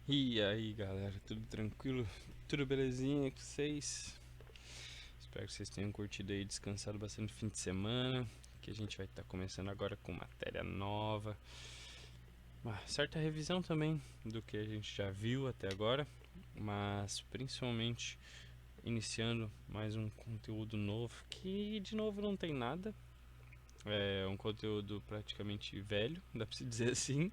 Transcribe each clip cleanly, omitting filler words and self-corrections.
E aí galera, tudo tranquilo? Tudo belezinha com vocês? Espero que vocês tenham curtido aí, descansado bastante no fim de semana. Que a gente vai estar começando agora com matéria nova. Uma certa revisão também do que a gente já viu até agora, mas principalmente iniciando mais um conteúdo novo que de novo não tem nada. É um conteúdo praticamente velho, dá pra se dizer assim,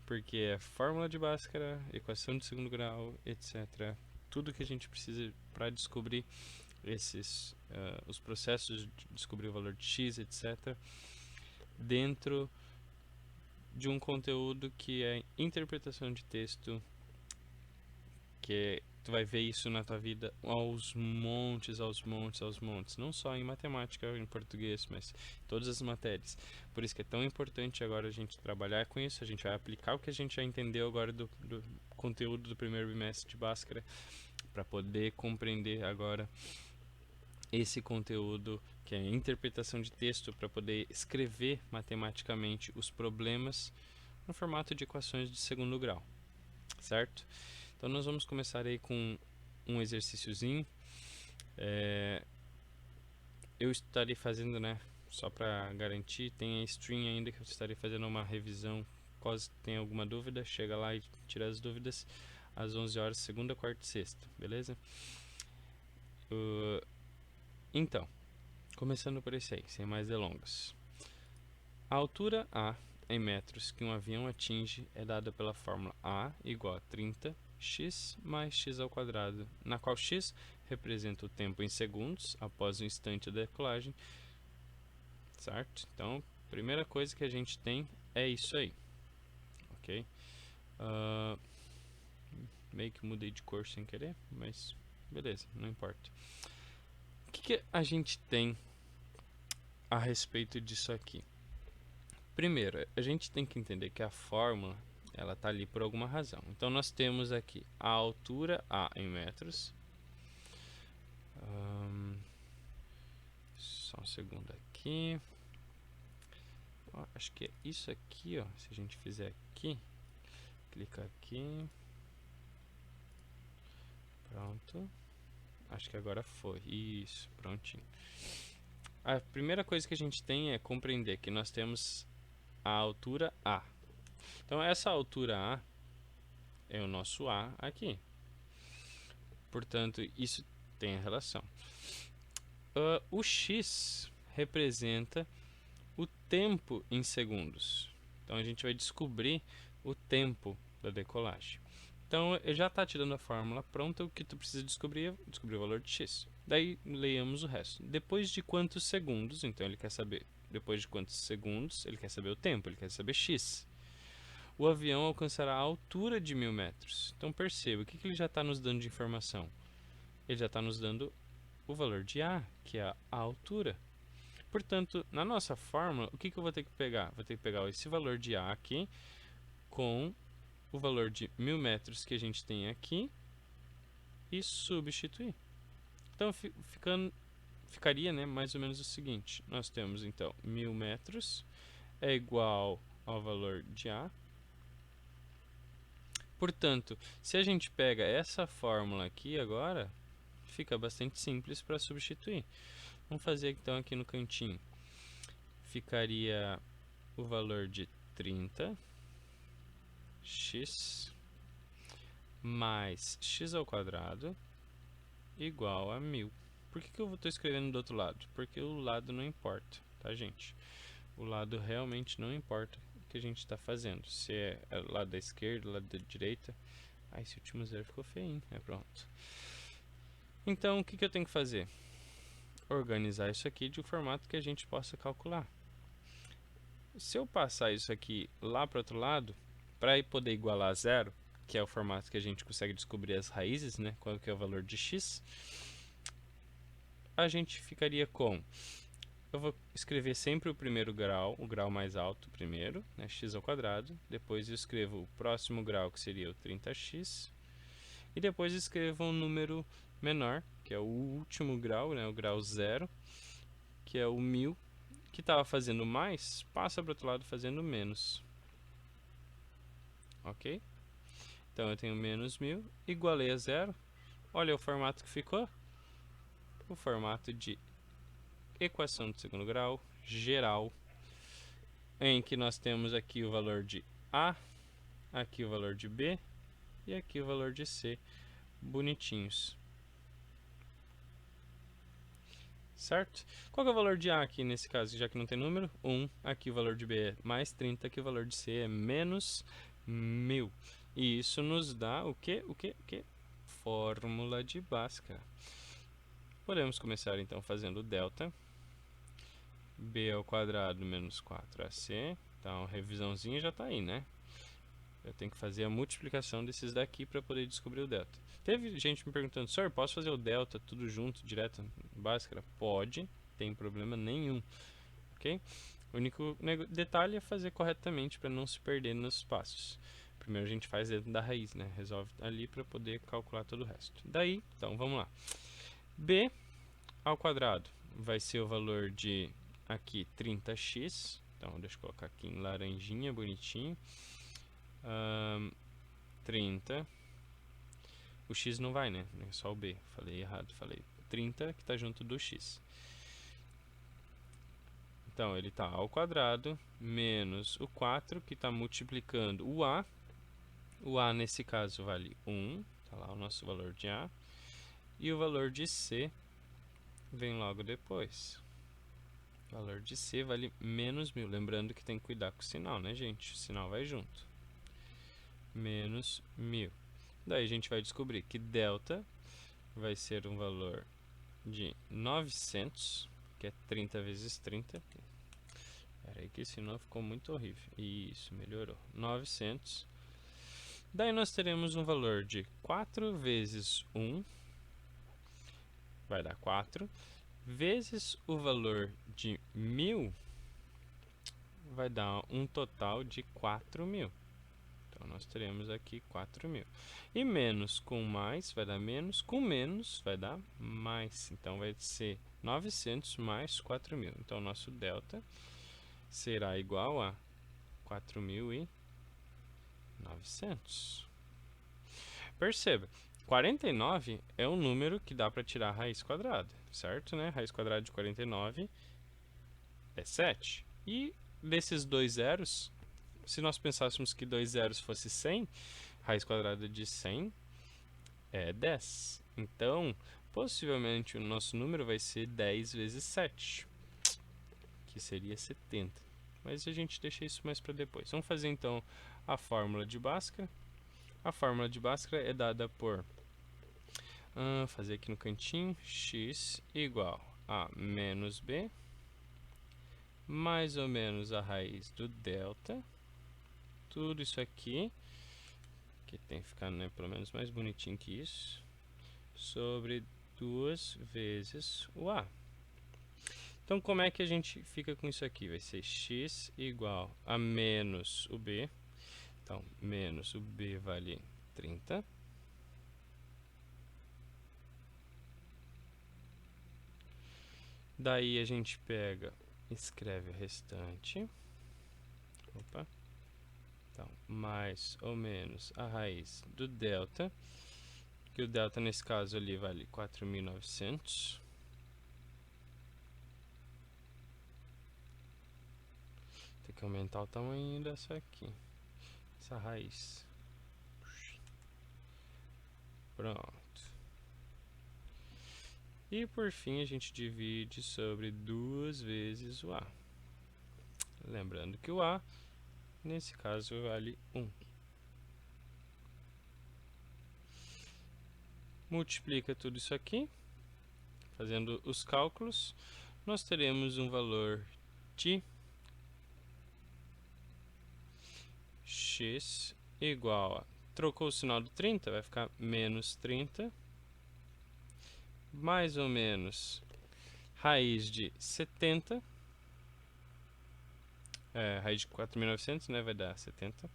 porque é fórmula de Bhaskara, equação de segundo grau, etc. Tudo que a gente precisa para descobrir os processos de descobrir o valor de x, etc. Dentro de um conteúdo que é interpretação de texto, que tu vai ver isso na tua vida aos montes, aos montes, aos montes. Não só em matemática, em português, mas em todas as matérias. Por isso que é tão importante agora a gente trabalhar com isso. A gente vai aplicar o que a gente já entendeu agora do conteúdo do primeiro bimestre de Bhaskara para poder compreender agora esse conteúdo que é interpretação de texto, para poder escrever matematicamente os problemas no formato de equações de segundo grau, certo? Então nós vamos começar aí com um exercíciozinho. Eu estarei fazendo, né, só para garantir, tem a string ainda que eu estarei fazendo uma revisão. Caso tenha alguma dúvida, chega lá e tira as dúvidas às 11 horas, segunda, quarta e sexta, beleza? Então, começando por esse aí, sem mais delongas. A altura A em metros que um avião atinge é dada pela fórmula A igual a 30x mais x ao quadrado, na qual x representa o tempo em segundos após o instante da decolagem, certo? Então, primeira coisa que a gente tem é isso aí, ok? Meio que mudei de cor sem querer, mas beleza, não importa. O que a gente tem a respeito disso aqui? Primeiro, a gente tem que entender que a fórmula ela está ali por alguma razão. Então nós temos aqui a altura A em metros. Só um segundo aqui. Acho que é isso aqui, ó. Se a gente fizer aqui, clica aqui. Pronto. Acho que agora foi. Isso, prontinho. A primeira coisa que a gente tem é compreender que nós temos a altura A. Então essa altura A é o nosso A aqui. Portanto, isso tem a relação. O x representa o tempo em segundos. Então a gente vai descobrir o tempo da decolagem. Então já está te dando a fórmula pronta, o que tu precisa descobrir o valor de x. Daí leiamos o resto. Depois de quantos segundos, então ele quer saber depois de quantos segundos, ele quer saber o tempo, ele quer saber x. O avião alcançará a altura de 1000 metros. Então perceba, o que ele já está nos dando de informação? Ele já está nos dando o valor de A, que é a altura. Portanto, na nossa fórmula, o que eu vou ter que pegar? Vou ter que pegar esse valor de A aqui com o valor de 1000 metros que a gente tem aqui e substituir. Então, ficaria, né, mais ou menos o seguinte. Nós temos, então, 1000 metros é igual ao valor de A. Portanto, se a gente pega essa fórmula aqui agora, fica bastante simples para substituir. Vamos fazer então aqui no cantinho. Ficaria o valor de 30x mais x ao quadrado igual a 1000. Por que eu estou escrevendo do outro lado? Porque o lado não importa, tá, gente? O lado realmente não importa o que a gente está fazendo. Se é o lado da esquerda, o lado da direita. Ah, esse último zero ficou feio, é pronto. Então, o que eu tenho que fazer? Organizar isso aqui de um formato que a gente possa calcular. Se eu passar isso aqui lá para o outro lado, para poder igualar a zero, que é o formato que a gente consegue descobrir as raízes, né, qual que é o valor de x, a gente ficaria com... Eu vou escrever sempre o primeiro grau, o grau mais alto primeiro, né, x ao quadrado. Depois eu escrevo o próximo grau, que seria o 30x. E depois escrevo um número menor, que é o último grau, né, o grau zero, que é o 1000, que estava fazendo mais, passa para o outro lado fazendo menos. Ok? Então eu tenho menos 1000, igualei a zero. Olha o formato que ficou. O formato de equação de segundo grau geral, em que nós temos aqui o valor de A, aqui o valor de B e aqui o valor de C, bonitinhos. Certo? Qual que é o valor de A aqui nesse caso, já que não tem número? 1. Aqui o valor de B é mais 30, aqui o valor de C é menos 1000. E isso nos dá o quê? Fórmula de Bhaskara. Podemos começar então fazendo o delta. B ao quadrado menos 4AC. Então, revisãozinha já está aí, né? Eu tenho que fazer a multiplicação desses daqui para poder descobrir o delta. Teve gente me perguntando, senhor, posso fazer o delta tudo junto, direto, Bhaskara? Pode, tem problema nenhum, ok? O único detalhe é fazer corretamente para não se perder nos passos. Primeiro a gente faz dentro da raiz, né? Resolve ali para poder calcular todo o resto. Daí, então, vamos lá. B ao quadrado vai ser o valor de, aqui, 30x. Então, deixa eu colocar aqui em laranjinha, bonitinho. 30. O x não vai, né? É só o b. Falei errado. Falei 30 que está junto do x. Então, ele está ao quadrado menos o 4 que está multiplicando o a. O a, nesse caso, vale 1. Está lá o nosso valor de a. E o valor de c vem logo depois. O valor de c vale menos 1000. Lembrando que tem que cuidar com o sinal, né, gente? O sinal vai junto. Menos 1000. Daí a gente vai descobrir que delta vai ser um valor de 900, que é 30 vezes 30. Espera aí que esse sinal ficou muito horrível. Isso, melhorou. 900. Daí nós teremos um valor de 4 vezes 1, vai dar 4, vezes o valor de 1000, vai dar um total de 4000. Então, nós teremos aqui 4000. E menos com mais vai dar menos, com menos vai dar mais. Então, vai ser 900 mais 4000. Então, nosso delta será igual a 4.900. Perceba, 49 é um número que dá para tirar a raiz quadrada, certo? Né? Raiz quadrada de 49 é 7. E desses dois zeros, se nós pensássemos que 2 zeros fosse 100, raiz quadrada de 100 é 10. Então, possivelmente o nosso número vai ser 10 vezes 7, que seria 70. Mas a gente deixa isso mais para depois. Vamos fazer então a fórmula de Bhaskara. A fórmula de Bhaskara é dada por, fazer aqui no cantinho, x igual a menos b, mais ou menos a raiz do delta, tudo isso aqui, que tem que ficar, né, pelo menos mais bonitinho que isso, sobre 2 vezes o a. Então, como é que a gente fica com isso aqui? Vai ser x igual a menos o b. Então, menos o b vale 30. Daí a gente pega, escreve o restante. Opa. Então, mais ou menos a raiz do delta, que o delta nesse caso ali vale 4.900. Tem que aumentar o tamanho dessa aqui, essa raiz. Pronto. E por fim a gente divide sobre 2 vezes o a. Lembrando que o a, nesse caso, vale 1. Multiplica tudo isso aqui, fazendo os cálculos, nós teremos um valor de x igual a, trocou o sinal do 30, vai ficar menos 30, mais ou menos raiz de 70, raiz de 4.900, né, vai dar 70,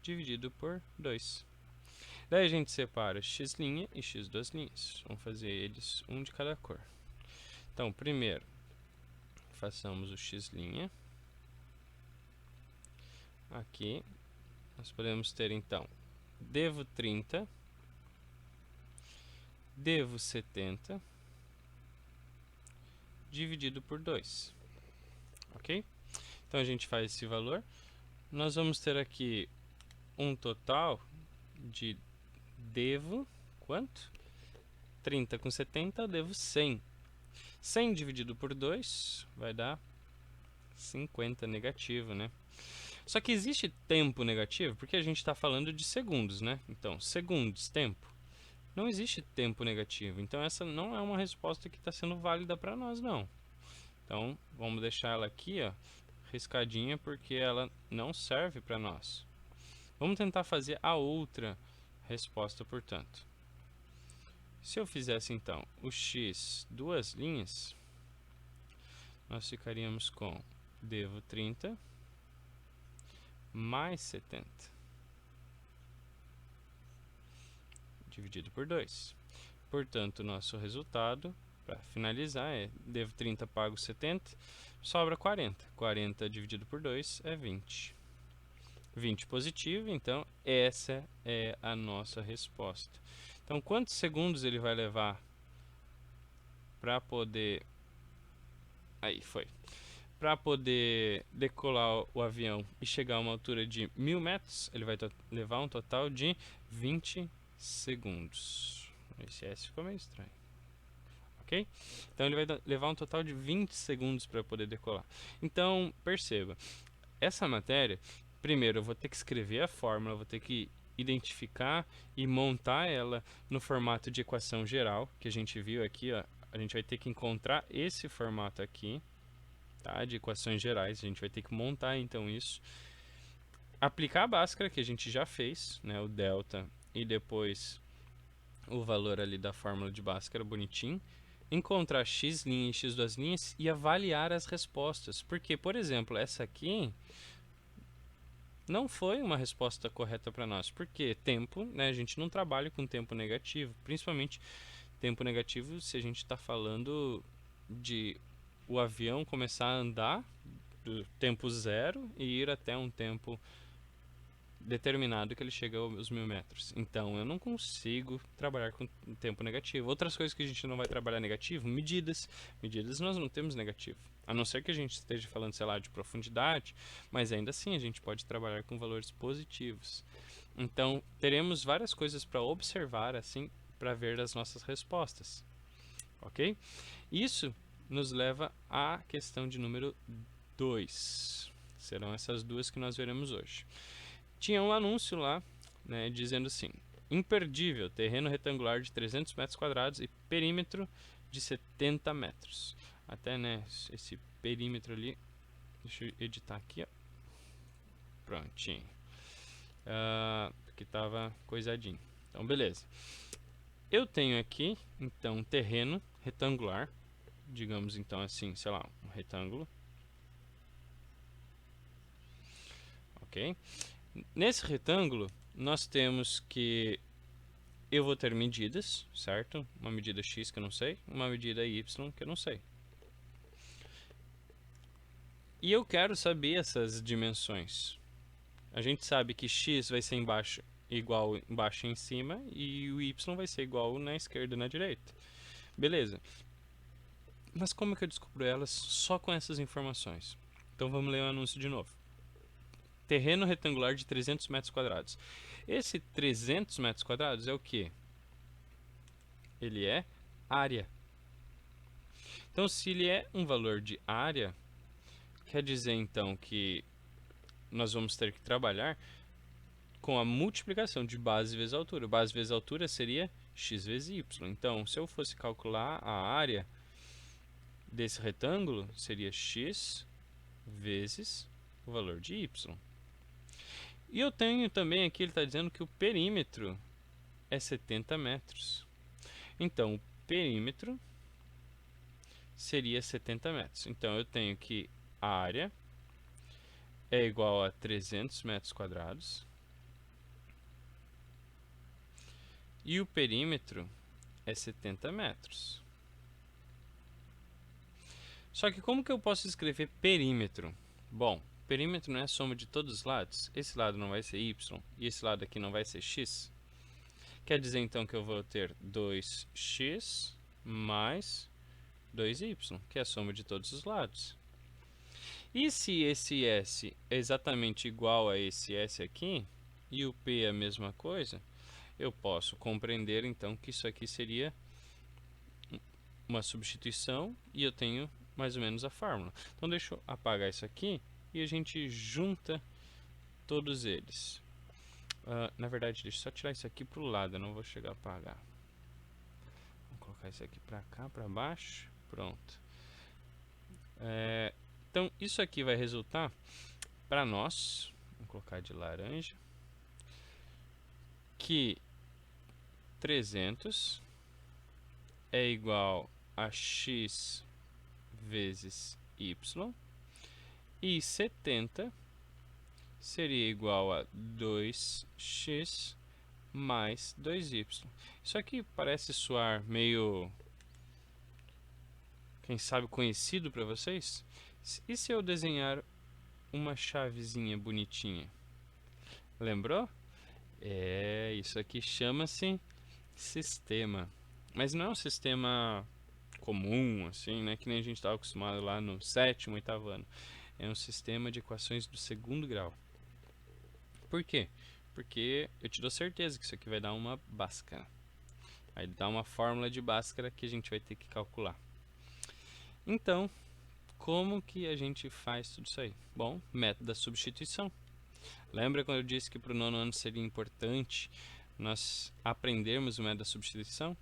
dividido por 2. Daí a gente separa x' e x duas linhas. Vamos fazer eles um de cada cor. Então, primeiro, façamos o x'. Aqui, nós podemos ter, então, devo 30, devo 70, dividido por 2, ok? Então a gente faz esse valor, nós vamos ter aqui um total de devo, quanto? 30 com 70, devo 100. 100 dividido por 2 vai dar 50 negativo, né? Só que existe tempo negativo porque a gente está falando de segundos, né? Então, segundos, tempo. Não existe tempo negativo. Então, essa não é uma resposta que está sendo válida para nós, não. Então, vamos deixar ela aqui, ó, riscadinha, porque ela não serve para nós. Vamos tentar fazer a outra resposta, portanto. Se eu fizesse, então, o x duas linhas, nós ficaríamos com devo 30 mais 70 dividido por 2. Portanto, nosso resultado, para finalizar, é devo 30 pago 70, sobra 40. 40 dividido por 2 é 20. 20 positivo, então essa é a nossa resposta. Então, quantos segundos ele vai levar para poder... Aí, foi. Para poder decolar o avião e chegar a uma altura de 1000 metros, ele vai levar um total de 20 segundos. Esse S ficou meio estranho. Ok? Então ele vai levar um total de 20 segundos para poder decolar. Então, perceba, essa matéria, primeiro eu vou ter que escrever a fórmula, vou ter que identificar e montar ela no formato de equação geral, que a gente viu aqui, ó. A gente vai ter que encontrar esse formato aqui, tá, de equações gerais, a gente vai ter que montar então isso, aplicar a Bhaskara que a gente já fez, né, o delta e depois o valor ali da fórmula de Bhaskara bonitinho, encontrar x' e x duas linhas e avaliar as respostas, porque, por exemplo, essa aqui não foi uma resposta correta para nós, porque tempo, né, a gente não trabalha com tempo negativo, principalmente tempo negativo se a gente está falando de o avião começar a andar do tempo zero e ir até um tempo determinado que ele chega aos 1000 metros. Então eu não consigo trabalhar com tempo negativo. Outras coisas que a gente não vai trabalhar negativo, medidas. Medidas nós não temos negativo. A não ser que a gente esteja falando, sei lá, de profundidade, mas ainda assim a gente pode trabalhar com valores positivos. Então teremos várias coisas para observar assim para ver as nossas respostas. Ok? Isso nos leva à questão de número 2. Serão essas duas que nós veremos hoje. Tinha um anúncio lá, né, dizendo assim: imperdível, terreno retangular de 300 metros quadrados e perímetro de 70 metros. Até, né, esse perímetro ali, deixa eu editar aqui, ó. Prontinho. Aqui estava coisadinho. Então, beleza. Eu tenho aqui, então, um terreno retangular, digamos então assim, sei lá, um retângulo. Ok? Nesse retângulo, nós temos que eu vou ter medidas, certo? Uma medida x que eu não sei, uma medida y que eu não sei. E eu quero saber essas dimensões. A gente sabe que x vai ser embaixo igual embaixo e em cima e o y vai ser igual na esquerda e na direita. Beleza. Mas como que eu descubro elas só com essas informações? Então vamos ler o anúncio de novo. Terreno retangular de 300 metros quadrados. Esse 300 metros quadrados é o quê? Ele é área. Então, se ele é um valor de área, quer dizer então que nós vamos ter que trabalhar com a multiplicação de base vezes altura. Base vezes altura seria x vezes y. Então, se eu fosse calcular a área desse retângulo, seria x vezes o valor de y. E eu tenho também aqui, ele está dizendo que o perímetro é 70 metros. Então, o perímetro seria 70 metros. Então, eu tenho que a área é igual a 300 metros quadrados. E o perímetro é 70 metros. Só que como que eu posso escrever perímetro? Bom, perímetro não é a soma de todos os lados? Esse lado não vai ser y e esse lado aqui não vai ser x? Quer dizer então que eu vou ter 2x mais 2y, que é a soma de todos os lados. E se esse s é exatamente igual a esse s aqui, e o p é a mesma coisa, eu posso compreender então que isso aqui seria uma substituição e eu tenho mais ou menos a fórmula. Então deixa eu apagar isso aqui e a gente junta todos eles. Na verdade, deixa eu só tirar isso aqui para o lado, eu não vou chegar a apagar. Vou colocar isso aqui para cá, para baixo, pronto. Então isso aqui vai resultar para nós, vou colocar de laranja, que 300 é igual a x vezes y e 70 seria igual a 2x mais 2y. Isso aqui parece soar meio, quem sabe, conhecido para vocês? E se eu desenhar uma chavezinha bonitinha? Lembrou? Isso aqui chama-se sistema. Mas não é um sistema comum, assim, né? Que nem a gente estava acostumado lá no 7º, 8º ano. É um sistema de equações do 2º grau. Por quê? Porque eu te dou certeza que isso aqui vai dar uma Bhaskara. Vai dar uma fórmula de Bhaskara que a gente vai ter que calcular. Então, como que a gente faz tudo isso aí? Bom, método da substituição. Lembra quando eu disse que para o 9º ano seria importante nós aprendermos o método da substituição?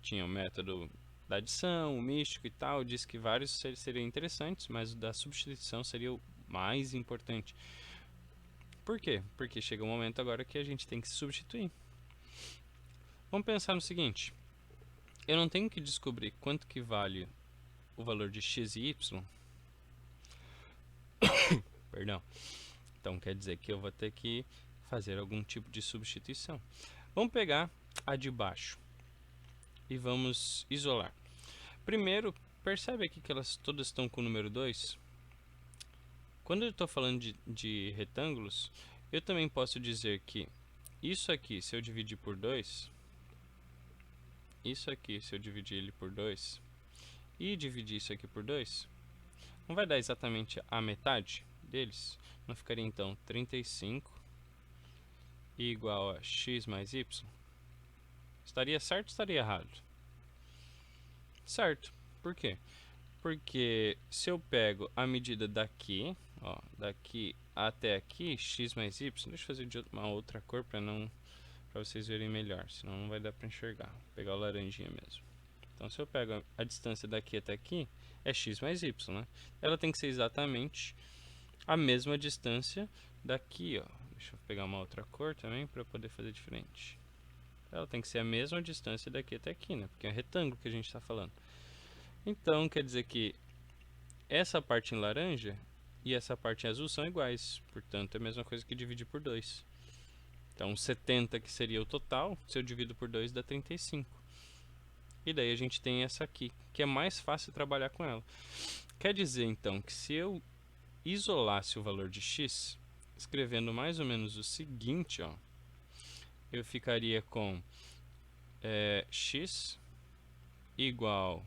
Tinha o método da adição, o místico e tal, disse que vários seriam interessantes, mas o da substituição seria o mais importante. Por quê? Porque chega um momento agora que a gente tem que se substituir. Vamos pensar no seguinte: eu não tenho que descobrir quanto que vale o valor de x e y. Perdão. Então quer dizer que eu vou ter que fazer algum tipo de substituição. Vamos pegar a de baixo e vamos isolar. Primeiro, percebe aqui que elas todas estão com o número 2? Quando eu estou falando de retângulos, eu também posso dizer que isso aqui, se eu dividir por 2, isso aqui, se eu dividir ele por 2, e dividir isso aqui por 2, não vai dar exatamente a metade deles? Não ficaria então 35 igual a x mais y? Estaria certo ou estaria errado? Certo. Por quê? Porque se eu pego a medida daqui, ó, daqui até aqui, x mais y, deixa eu fazer de uma outra cor para vocês verem melhor, senão não vai dar para enxergar. Vou pegar o laranjinha mesmo. Então, se eu pego a distância daqui até aqui, é x mais y, né? Ela tem que ser exatamente a mesma distância daqui, ó. Deixa eu pegar uma outra cor também para poder fazer diferente. Ela tem que ser a mesma distância daqui até aqui, né? Porque é um retângulo que a gente está falando. Então, quer dizer que essa parte em laranja e essa parte em azul são iguais. Portanto, é a mesma coisa que dividir por 2. Então, 70, que seria o total, se eu divido por 2, dá 35. E daí a gente tem essa aqui, que é mais fácil trabalhar com ela. Quer dizer, então, que se eu isolasse o valor de x, escrevendo mais ou menos o seguinte, ó, eu ficaria com x igual...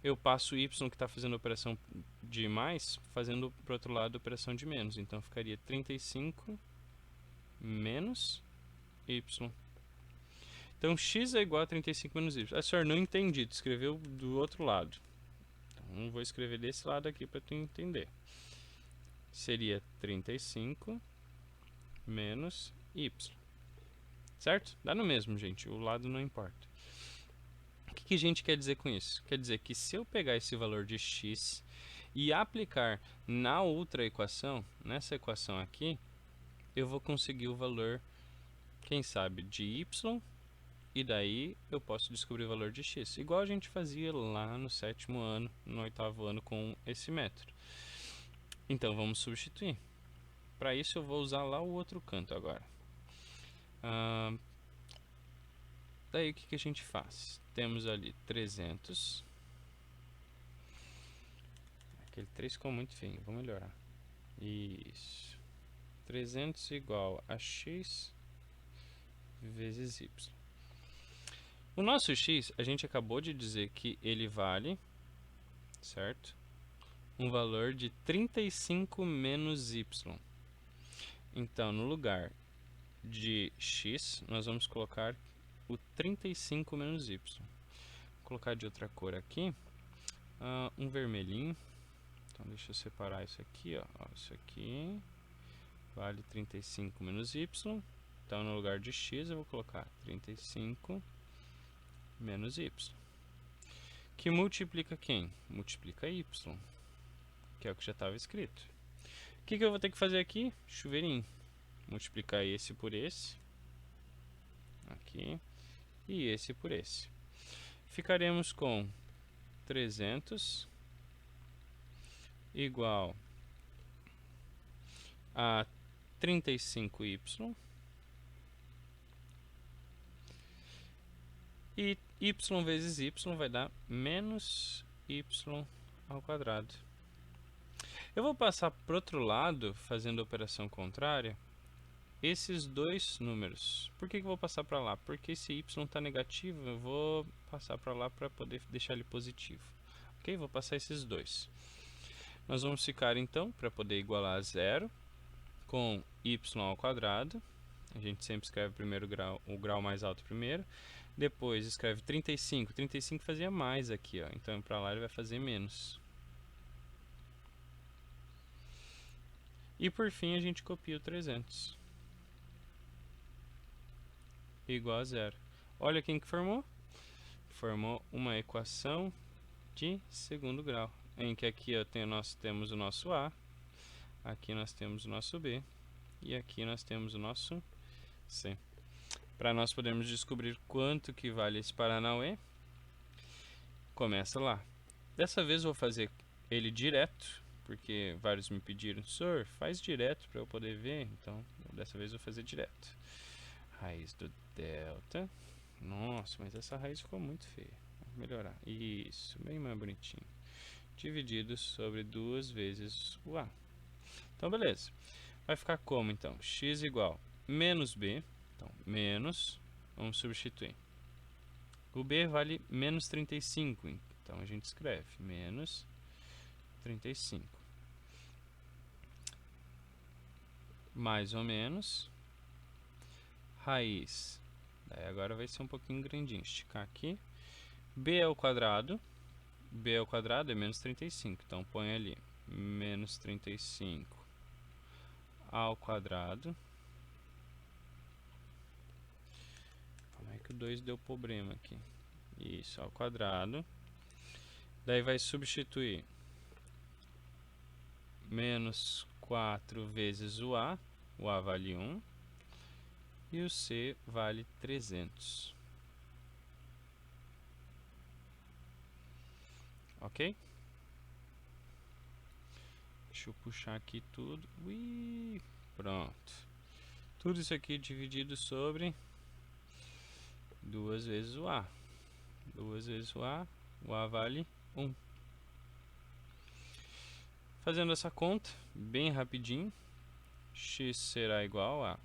Eu passo o y que está fazendo a operação de mais, fazendo para o outro lado a operação de menos. Então, ficaria 35 menos y. Então, x é igual a 35 menos y. Senhor, não entendi, tu escreveu do outro lado. Então, vou escrever desse lado aqui para tu entender. Seria 35 menos y. Certo? Dá no mesmo, gente. O lado não importa. O que a gente quer dizer com isso? Quer dizer que se eu pegar esse valor de x e aplicar na outra equação, nessa equação aqui, eu vou conseguir o valor, quem sabe, de y, e daí eu posso descobrir o valor de x, igual a gente fazia lá no 7º ano, no 8º ano com esse método. Então vamos substituir. Para isso eu vou usar lá o outro canto agora. Daí o que a gente faz? Temos ali 300. Aquele 3 ficou muito feio, vou melhorar. Isso. 300 igual a x vezes y. O nosso x, a gente acabou de dizer que ele vale, certo? Um valor de 35 menos y. Então, no lugar de x, nós vamos colocar o 35 menos y. Vou colocar de outra cor aqui, um vermelhinho. Então, deixa eu separar isso aqui, ó. Isso aqui vale 35 menos y. Então, no lugar de x, eu vou colocar 35 menos y. Que multiplica quem? Multiplica y, que é o que já estava escrito. O que eu vou ter que fazer aqui? Chuveirinho. Multiplicar esse por esse. Aqui. E esse por esse. Ficaremos com 300 igual a 35y. E y vezes y vai dar menos y ao quadrado. Eu vou passar para o outro lado, fazendo a operação contrária, esses dois números. Por que eu vou passar para lá? Porque esse y está negativo, eu vou passar para lá para poder deixar ele positivo. Ok? Vou passar esses dois. Nós vamos ficar, então, para poder igualar a zero, com y ao quadrado. A gente sempre escreve primeiro grau, o grau mais alto primeiro. Depois escreve 35. 35 fazia mais aqui, ó. Então, para lá ele vai fazer menos. E por fim, a gente copia o 300. Igual a zero. Olha quem que formou. Formou uma equação de segundo grau. Em que aqui ó, nós temos o nosso A. Aqui nós temos o nosso B. E aqui nós temos o nosso C. Para nós podermos descobrir quanto que vale esse Paranauê, começa lá. Dessa vez eu vou fazer ele direto, porque vários me pediram, senhor, faz direto para eu poder ver. Então, dessa vez eu vou fazer direto. Raiz do delta. Nossa, mas essa raiz ficou muito feia. Vou melhorar. Isso, bem mais bonitinho. Dividido sobre 2 vezes o A. Então, beleza. Vai ficar como, então? X igual menos B. Então, menos, vamos substituir. O B vale menos 35. Então, a gente escreve menos 35. Mais ou menos. Raiz. Daí agora vai ser um pouquinho grandinho. Esticar aqui. B ao quadrado. B ao quadrado é menos 35. Então, põe ali menos 35 ao quadrado. Como é que o 2 deu problema aqui? Isso, ao quadrado. Daí vai substituir menos 4 vezes o A. O A vale 1. E o C vale 300. Ok? Deixa eu puxar aqui tudo. Ui, pronto. Tudo isso aqui dividido sobre 2 vezes o A. 2 vezes o A vale 1. Fazendo essa conta, bem rapidinho, x será igual a...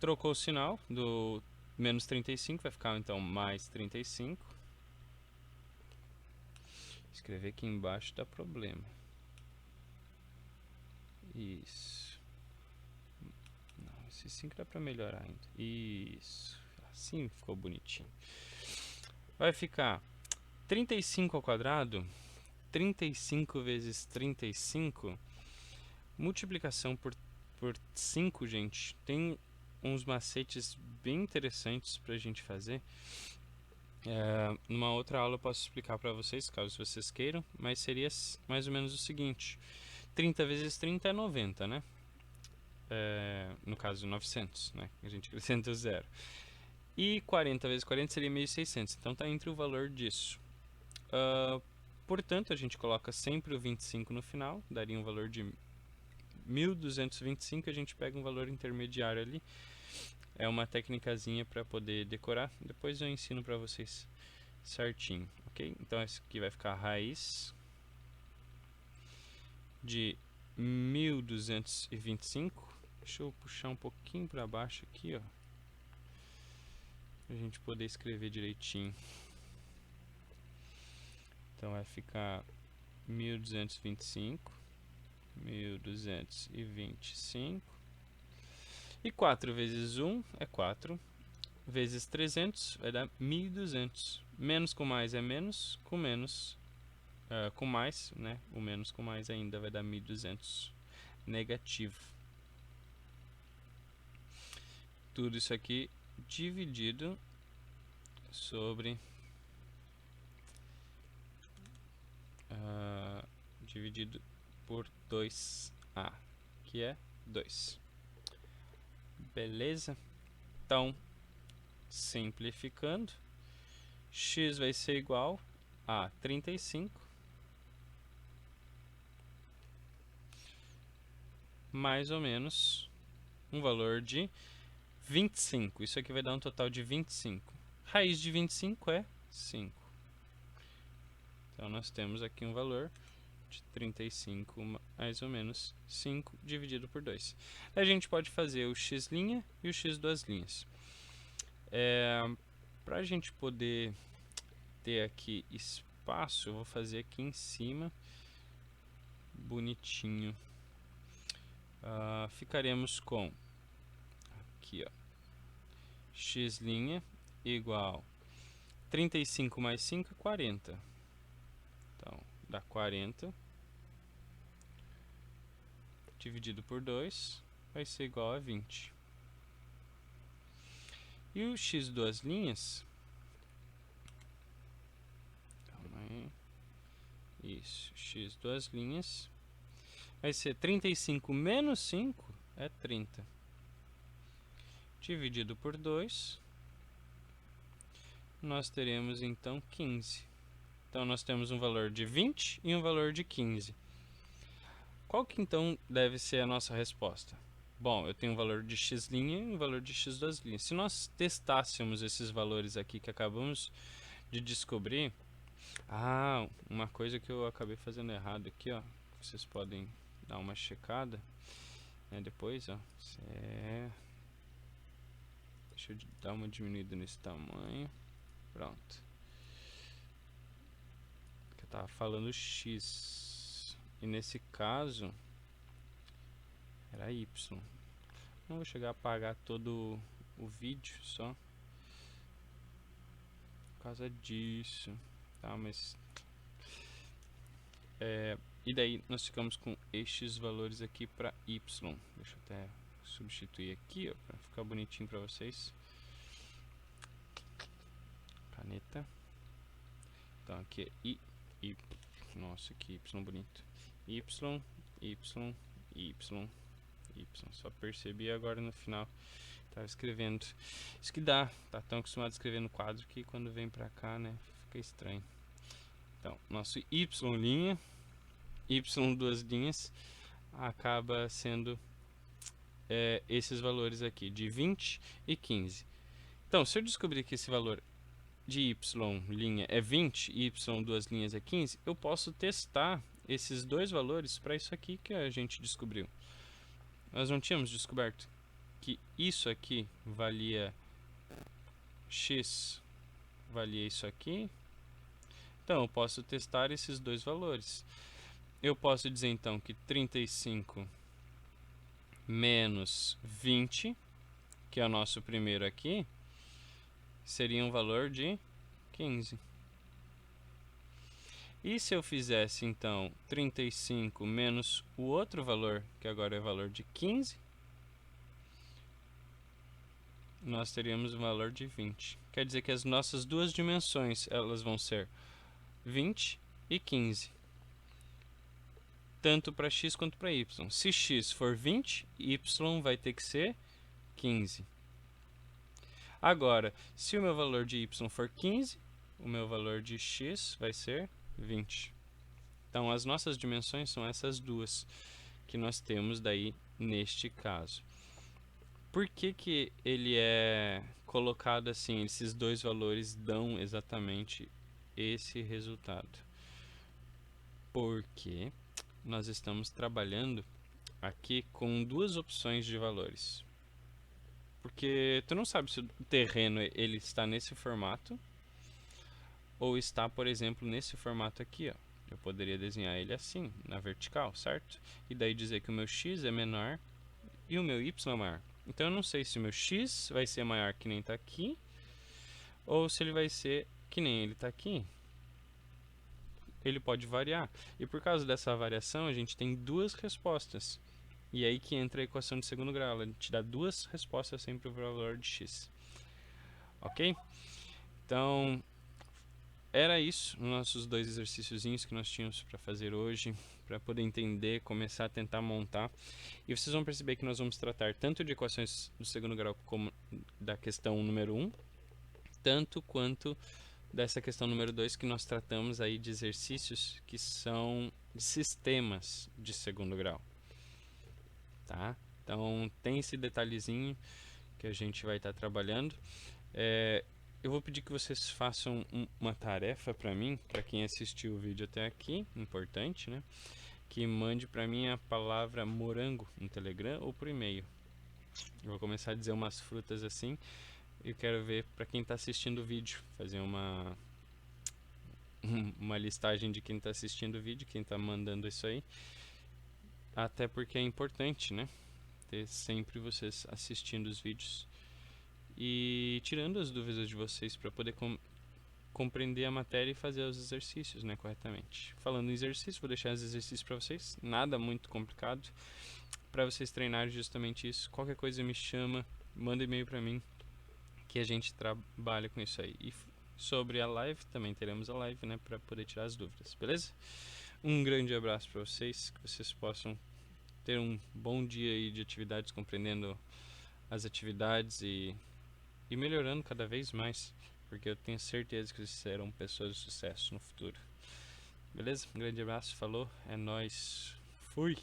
trocou o sinal do menos 35, vai ficar então mais 35. Escrever aqui embaixo dá problema. Isso. Não, esse 5 dá para melhorar ainda. Isso. Assim ficou bonitinho. Vai ficar 35 ao quadrado. 35 vezes 35. Multiplicação por 5, gente. Tem uns macetes bem interessantes para a gente fazer. Numa outra aula eu posso explicar para vocês, caso vocês queiram, mas seria mais ou menos o seguinte: 30 vezes 30 é 90, né? No caso 900, né? A gente acrescenta o zero. E 40 vezes 40 seria 1.600, então está entre o valor disso. Portanto, a gente coloca sempre o 25 no final, daria um valor de 1.225, a gente pega um valor intermediário ali. É uma técnicazinha para poder decorar. Depois eu ensino para vocês certinho, ok? Então esse aqui vai ficar raiz de 1225. Deixa eu puxar um pouquinho para baixo aqui, ó, pra gente poder escrever direitinho. Então vai ficar 1225, 1225. E 4 vezes 1 é 4. Vezes 300 vai dar 1200. Menos com mais é menos, com menos, com mais, né? O menos com mais ainda vai dar 1200 negativo. Tudo isso aqui dividido sobre dividido por 2a, que é 2. Beleza? Então, simplificando, x vai ser igual a 35 mais ou menos um valor de 25. Isso aqui vai dar um total de 25. Raiz de 25 é 5. Então, nós temos aqui um valor de 35 mais ou menos 5 dividido por 2. A gente pode fazer o x' e o x duas linhas. Para a gente poder ter aqui espaço, eu vou fazer aqui em cima bonitinho. Ficaremos com aqui, ó, x' igual 35 mais 5 é 40. Então, dá 40 dividido por 2 vai ser igual a 20. E o x duas linhas, calma aí, isso, x duas linhas vai ser 35 menos 5 é 30. Dividido por 2, nós teremos então 15. Então, nós temos um valor de 20 e um valor de 15. Qual que então deve ser a nossa resposta? Bom, eu tenho um valor de x' e um valor de x duas linhas. Se nós testássemos esses valores aqui que acabamos de descobrir... uma coisa que eu acabei fazendo errado aqui, ó. Vocês podem dar uma checada, né, depois, ó. Deixa eu dar uma diminuída nesse tamanho. Pronto. Eu estava falando x. E nesse caso era y. Não vou chegar a apagar todo o vídeo só por causa disso, tá? Mas e daí nós ficamos com estes valores aqui para y. Deixa eu até substituir aqui, ó, para ficar bonitinho para vocês. Caneta. Então aqui é y. Nossa, que y bonito. Y. Só percebi agora no final. Tava escrevendo. Isso que dá. Tá tão acostumado a escrever no quadro que quando vem pra cá, né, fica estranho. Então, nosso y' y duas linhas acaba sendo esses valores aqui de 20 e 15. Então, se eu descobrir que esse valor de y' é 20 e y duas linhas é 15, eu posso testar esses dois valores para isso aqui que a gente descobriu. Nós não tínhamos descoberto que isso aqui valia x, valia isso aqui. Então, eu posso testar esses dois valores. Eu posso dizer, então, que 35 menos 20, que é o nosso primeiro aqui, seria um valor de 15. E se eu fizesse, então, 35 menos o outro valor, que agora é valor de 15, nós teríamos um valor de 20. Quer dizer que as nossas duas dimensões, elas vão ser 20 e 15. Tanto para x quanto para y. Se x for 20, y vai ter que ser 15. Agora, se o meu valor de y for 15, o meu valor de x vai ser 20. Então, as nossas dimensões são essas duas que nós temos daí neste caso. Por que que ele é colocado assim? Esses dois valores dão exatamente esse resultado. Porque nós estamos trabalhando aqui com duas opções de valores. Porque tu não sabe se o terreno ele está nesse formato ou está, por exemplo, nesse formato aqui, ó. Eu poderia desenhar ele assim, na vertical, certo? E daí dizer que o meu x é menor e o meu y é maior. Então eu não sei se o meu x vai ser maior que nem está aqui ou se ele vai ser que nem ele está aqui. Ele pode variar. E por causa dessa variação, a gente tem duas respostas. E aí que entra a equação de segundo grau. Ela te dá duas respostas sempre para o valor de x. Ok? Então, era isso, os nossos dois exercíciozinhos que nós tínhamos para fazer hoje, para poder entender, começar a tentar montar. E vocês vão perceber que nós vamos tratar tanto de equações do segundo grau como da questão número 1, tanto quanto dessa questão número 2 que nós tratamos aí de exercícios que são de sistemas de segundo grau. Tá? Então tem esse detalhezinho que a gente vai estar trabalhando. Eu vou pedir que vocês façam uma tarefa para mim, para quem assistiu o vídeo até aqui, importante, né? Que mande para mim a palavra morango no Telegram ou por e-mail. Eu vou começar a dizer umas frutas assim. Eu quero ver para quem está assistindo o vídeo, fazer uma listagem de quem está assistindo o vídeo, quem está mandando isso aí. Até porque é importante, né? Ter sempre vocês assistindo os vídeos e tirando as dúvidas de vocês para poder compreender a matéria e fazer os exercícios, né, corretamente. Falando em exercício, vou deixar os exercícios para vocês, nada muito complicado, para vocês treinarem justamente isso. Qualquer coisa me chama, manda e-mail para mim, que a gente trabalha com isso aí. E sobre a live, também teremos a live, né, para poder tirar as dúvidas, beleza? Um grande abraço para vocês, que vocês possam ter um bom dia aí de atividades, compreendendo as atividades e melhorando cada vez mais, porque eu tenho certeza que vocês serão pessoas de sucesso no futuro. Beleza? Um grande abraço, falou, é nóis, fui!